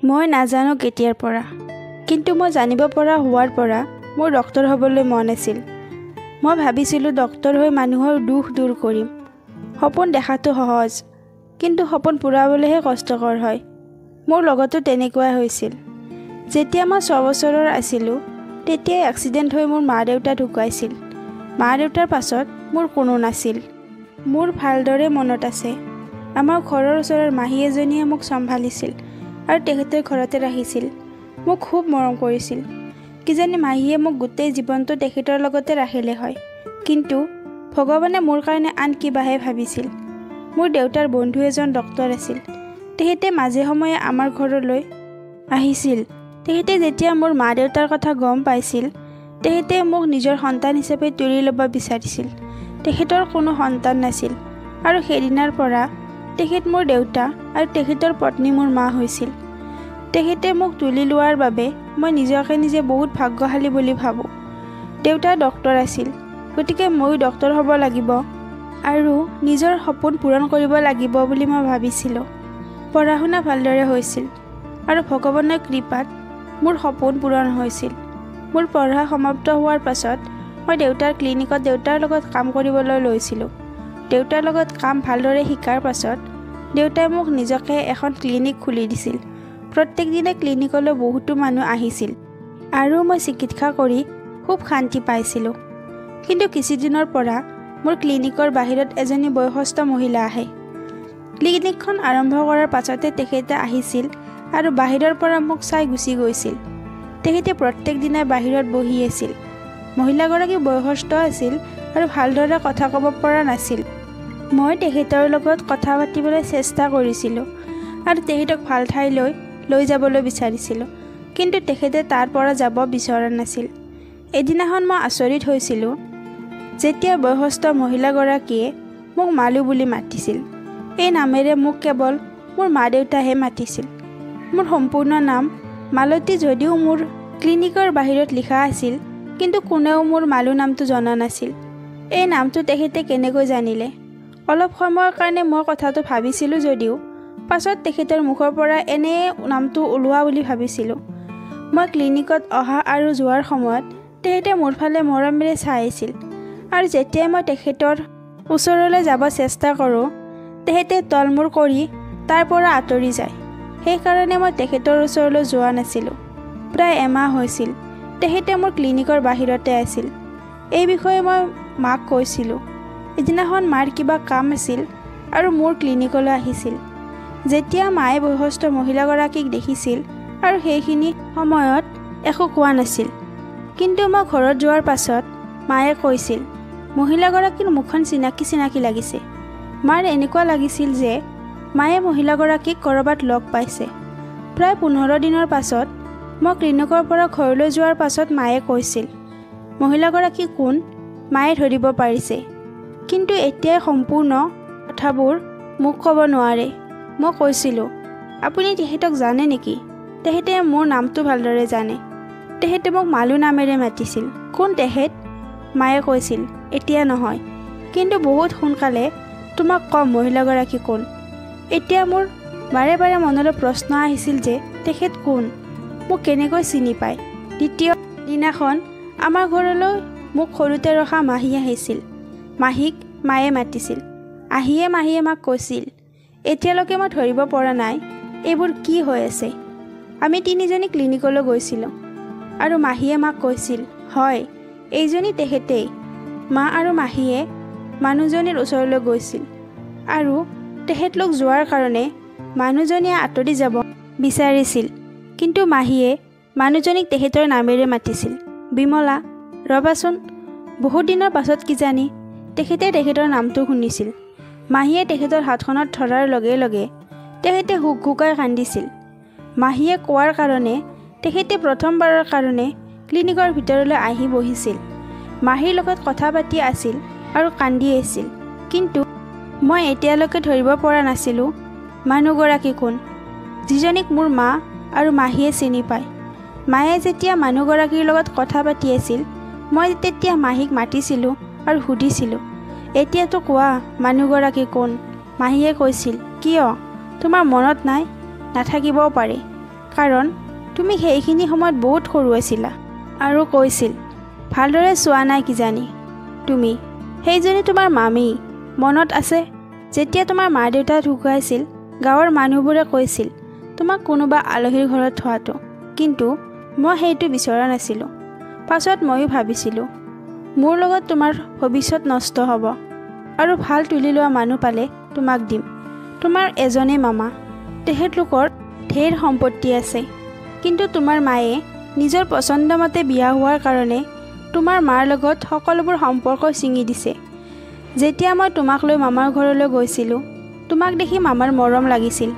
মই নাজানো কেতিয়াৰ পৰা, কিন্তু মই জানিব পৰা হোৱাৰ পৰা মোৰ ডক্তৰ হ'বলৈ মন আছিল। মই ভাবিছিলোঁ ডক্তৰ হৈ মানুহৰ দুখ দূৰ কৰিম। সপোন দেখাটো সহজ, কিন্তু সপোন পূৰাবলৈহে কষ্টকৰ হয়। মোৰ লগতো তেনেকুৱাই হৈছিল। যেতিয়া মই 6 বছৰৰ আছিলোঁ, তেতিয়াই এক্সিডেণ্ট হৈ মোৰ মা-দেউতা ঢুকাইছিল। মা-দেউতাৰ পাছত মোৰ কোনো নাছিল। মোৰ ভালদৰে মনত আছে, আমাৰ ঘৰৰ ওচৰৰ মাহী এজনীয়ে মোক চম্ভালিছিল আৰু তেখেতৰ ঘৰতে ৰাখিছিল। মোক খুব মৰম কৰিছিল। কিজানি মাহীয়ে মোক গোটেই জীৱনটো তেখেতৰ লগতে ৰাখিলে হয়, কিন্তু ভগৱানে মোৰ কাৰণে আন কিবাহে ভাবিছিল। মোৰ দেউতাৰ বন্ধু এজন ডক্তৰ আছিল। তেখেতে মাজে সময়ে আমাৰ ঘৰলৈ আহিছিল। তেখেতে যেতিয়া মোৰ মা-দেউতাৰ কথা গম পাইছিল, তেখেতে মোক নিজৰ সন্তান হিচাপে তুলি ল'ব বিচাৰিছিল। তেখেতৰ কোনো সন্তান নাছিল আৰু সেইদিনাৰ পৰা তেখেত মোৰ দেউতা আৰু তেখেতৰ পত্নী মোৰ মা হৈছিল। তেখেতে মোক তুলি লোৱাৰ বাবে মই নিজকে নিজে বহুত ভাগ্যশালী বুলি ভাবোঁ। দেউতা ডক্তৰ আছিল, গতিকে ময়ো ডক্তৰ হ'ব লাগিব আৰু নিজৰ সপোন পূৰণ কৰিব লাগিব বুলি মই ভাবিছিলোঁ। পঢ়া-শুনা ভালদৰে হৈছিল আৰু ভগৱানৰ কৃপাত মোৰ সপোন পূৰণ হৈছিল। মোৰ পঢ়া সমাপ্ত হোৱাৰ পাছত মই দেউতাৰ ক্লিনিকত দেউতাৰ লগত কাম কৰিবলৈ লৈছিলোঁ। দেউতাৰ লগত কাম ভালদৰে শিকাৰ পাছত দেউতাই মোক নিজকে এখন ক্লিনিক খুলি দিছিল। প্ৰত্যেক দিনে ক্লিনিকলৈ বহুতো মানুহ আহিছিল আৰু মই চিকিৎসা কৰি খুব শান্তি পাইছিলোঁ। কিন্তু কিছুদিনৰ পৰা মোৰ ক্লিনিকৰ বাহিৰত এজনী বয়সস্থ মহিলা আহে। ক্লিনিকখন আৰম্ভ কৰাৰ পাছতে তেখেতে আহিছিল আৰু বাহিৰৰ পৰা মোক চাই গুচি গৈছিল। তেখেতে প্ৰত্যেক দিনাই বাহিৰত বহি আছিল। মহিলাগৰাকী বয়সস্থ আছিল আৰু ভালদৰে কথা ক'ব পৰা নাছিল। মই তেখেতৰ লগত কথা পাতিবলৈ চেষ্টা কৰিছিলোঁ আৰু তেখেতক ভাল ঠাইলৈ লৈ যাবলৈ বিচাৰিছিলোঁ, কিন্তু তেখেতে তাৰ পৰা যাব বিচৰা নাছিল। এদিনাখন মই আচৰিত হৈছিলোঁ যেতিয়া বয়সস্থ মহিলাগৰাকীয়ে মোক মালু বুলি মাতিছিল। এই নামেৰে মোক কেৱল মোৰ মা-দেউতাহে মাতিছিল। মোৰ সম্পূৰ্ণ নাম মালতী যদিও মোৰ ক্লিনিকৰ বাহিৰত লিখা আছিল, কিন্তু কোনেও মোৰ মালু নামটো জনা নাছিল। এই নামটো তেখেতে কেনেকৈ জানিলে? অলপ সময়ৰ কাৰণে মই কথাটো ভাবিছিলোঁ যদিও পাছত তেখেতৰ মুখৰ পৰা এনে নামটো ওলোৱা বুলি ভাবিছিলোঁ। মই ক্লিনিকত অহা আৰু যোৱাৰ সময়ত তেখেতে মোৰ ফালে মৰমেৰে চাই আছিল আৰু যেতিয়াই মই তেখেতৰ ওচৰলৈ যাব চেষ্টা কৰোঁ, তেখেতে তলমূৰ কৰি তাৰ পৰা আঁতৰি যায়। সেইকাৰণে মই তেখেতৰ ওচৰলৈ যোৱা নাছিলোঁ। প্ৰায় এমাহ হৈছিল তেখেতে মোৰ ক্লিনিকৰ বাহিৰতে আছিল। এই বিষয়ে মই মাক কৈছিলোঁ। এদিনাখন মাৰ কিবা কাম আছিল আৰু মোৰ ক্লিনিকলৈ আহিছিল। যেতিয়া মায়ে বয়সস্থ মহিলাগৰাকীক দেখিছিল আৰু সেইখিনি সময়ত একো কোৱা নাছিল, কিন্তু মই ঘৰত যোৱাৰ পাছত মায়ে কৈছিল, মহিলাগৰাকীৰ মুখখন চিনাকি চিনাকি লাগিছে। মাৰ এনেকুৱা লাগিছিল যে মায়ে মহিলাগৰাকীক ক'ৰবাত লগ পাইছে। প্ৰায় 15 দিনৰ পাছত মই ক্লিনিকৰ পৰা ঘৰলৈ যোৱাৰ পাছত মায়ে কৈছিল, মহিলাগৰাকী কোন? মায়ে ধৰিব পাৰিছে, কিন্তু এতিয়াই সম্পূৰ্ণ কথাবোৰ মোক ক'ব নোৱাৰে। মই কৈছিলোঁ, আপুনি তেখেতক জানে নেকি? তেখেতে মোৰ নামটো ভালদৰে জানে। তেখেতে মোক মালু নামেৰে মাতিছিল। কোন তেখেত? মায়ে কৈছিল, এতিয়া নহয়, কিন্তু বহুত সোনকালে তোমাক ক'ম মহিলাগৰাকী কোন। এতিয়া মোৰ বাৰে বাৰে মনলৈ প্ৰশ্ন আহিছিল যে তেখেত কোন? মোক কেনেকৈ চিনি পায়? দ্বিতীয় দিনাখন আমাৰ ঘৰলৈ মোক সৰুতে ৰখা মাহী আহিছিল। মাহীক মায়ে মাতিছিল। মাহীয়ে মাক কৈছিল, এতিয়ালৈকে মই ধৰিব পৰা নাই এইবোৰ কি হৈ আছে। আমি তিনিজনী ক্লিনিকলৈ গৈছিলোঁ আৰু মাহীয়ে মাক কৈছিল, হয়, এইজনী তেখেতেই। মা আৰু মাহীয়ে মানুহজনীৰ ওচৰলৈ গৈছিল আৰু তেখেতলোক যোৱাৰ কাৰণে মানুহজনীয়ে আঁতৰি যাব বিচাৰিছিল, কিন্তু মাহীয়ে মানুহজনীক তেখেতৰ নামেৰে মাতিছিল, বিমলা, ৰ'বাচোন। বহুত দিনৰ পাছত কিজানি তেখেতে তেখেতৰ নামটো শুনিছিল। মাহীয়ে তেখেতৰ হাতখনত ধৰাৰ লগে লগে তেখেতে হুকহুকাই কান্দিছিল। মাহীয়ে কোৱাৰ কাৰণে তেখেতে প্ৰথমবাৰৰ কাৰণে ক্লিনিকৰ ভিতৰলৈ আহি বহিছিল। মাহীৰ লগত কথা পাতি আছিল আৰু কান্দি আছিল, কিন্তু মই এতিয়ালৈকে ধৰিব পৰা নাছিলোঁ মানুহগৰাকী কোন, যিজনীক মোৰ মা আৰু মাহীয়ে চিনি পায়। মায়ে যেতিয়া মানুহগৰাকীৰ লগত কথা পাতি আছিল, মই তেতিয়া মাহীক মাতিছিলোঁ আৰু সুধিছিলোঁ, এতিয়াতো কোৱা মানুহগৰাকী কোন? মাহীয়ে কৈছিল, কিয়? তোমাৰ মনত নাই? নাথাকিবও পাৰে। কাৰণ তুমি সেইখিনি সময়ত বহুত সৰু আছিলা আৰু কৈছিল ভালদৰে চোৱা নাই কিজানি তুমি সেইজনী তোমাৰ মামী মনত আছে যেতিয়া তোমাৰ মা দেউতা ঢুকাইছিল গাঁৱৰ মানুহবোৰে কৈছিল তোমাক কোনোবা আলহীৰ ঘৰত থোৱাটো কিন্তু মই সেইটো বিচৰা নাছিলোঁ পাছত ময়ো ভাবিছিলোঁ মোৰ লগত তোমাৰ ভৱিষ্যত নষ্ট হ'ব আৰু ভাল তুলি লোৱা মানুহ পালে তোমাক দিম তোমাৰ এজনে মামা তেখেতলোকৰ ঢেৰ সম্পত্তি আছে কিন্তু তোমাৰ মায়ে নিজৰ পচন্দমতে বিয়া হোৱাৰ কাৰণে তোমাৰ মাৰ লগত সকলোবোৰ সম্পৰ্ক ছিঙি দিছে যেতিয়া মই তোমাক লৈ মামাৰ ঘৰলৈ গৈছিলোঁ তোমাক দেখি মামাৰ মৰম লাগিছিল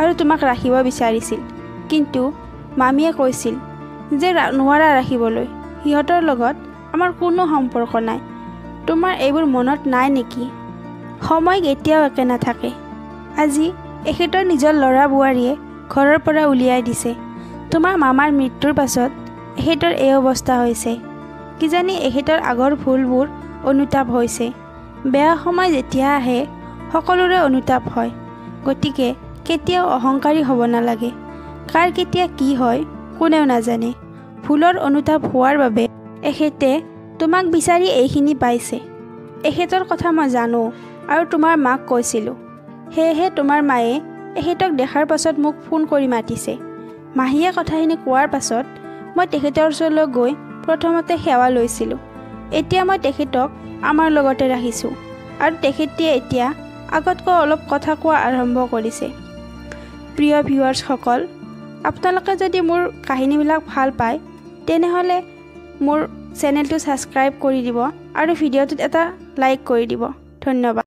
আৰু তোমাক ৰাখিব বিচাৰিছিল কিন্তু মামীয়ে কৈছিল যে নোৱাৰা ৰাখিবলৈ সিহঁতৰ লগত আমাৰ কোনো সম্পৰ্ক নাই তোমাৰ এইবোৰ মনত নাই নেকি সময় কেতিয়াও একে নাথাকে আজি এখেতৰ নিজৰ ল'ৰা বোৱাৰীয়ে ঘৰৰ পৰা উলিয়াই দিছে তোমাৰ মামাৰ মৃত্যুৰ পাছত এখেতৰ এই অৱস্থা হৈছে কিজানি এখেতৰ আগৰ ভুলবোৰ অনুতাপ হৈছে বেয়া সময় যেতিয়া আহে সকলোৰে অনুতাপ হয় গতিকে কেতিয়াও অহংকাৰী হ'ব নালাগে কাৰ কেতিয়া কি হয় কোনেও নাজানে ভুলৰ অনুতাপ হোৱাৰ বাবে এখেতে তোমাক বিচাৰি এইখিনি পাইছে এখেতৰ কথা মই জানো আৰু তোমাৰ মাক কৈছিলোঁ সেয়েহে তোমাৰ মায়ে এখেতক দেখাৰ পাছত মোক ফোন কৰি মাতিছে মাহীয়ে কথাখিনি কোৱাৰ পাছত মই তেখেতৰ ওচৰলৈ গৈ প্ৰথমতে সেৱা লৈছিলোঁ এতিয়া মই তেখেতক আমাৰ লগতে ৰাখিছোঁ আৰু তেখেতে এতিয়া আগতকৈ অলপ কথা কোৱা আৰম্ভ কৰিছে প্ৰিয় ভিউৱাৰ্ছসকল আপোনালোকে যদি মোৰ কাহিনীবিলাক ভাল পায় তেনেহ'লে মোৰ চেনেলটো ছাবস্ক্ৰাইব কৰি দিব আৰু ভিডিঅ'টোত এটা লাইক কৰি দিব ধন্যবাদ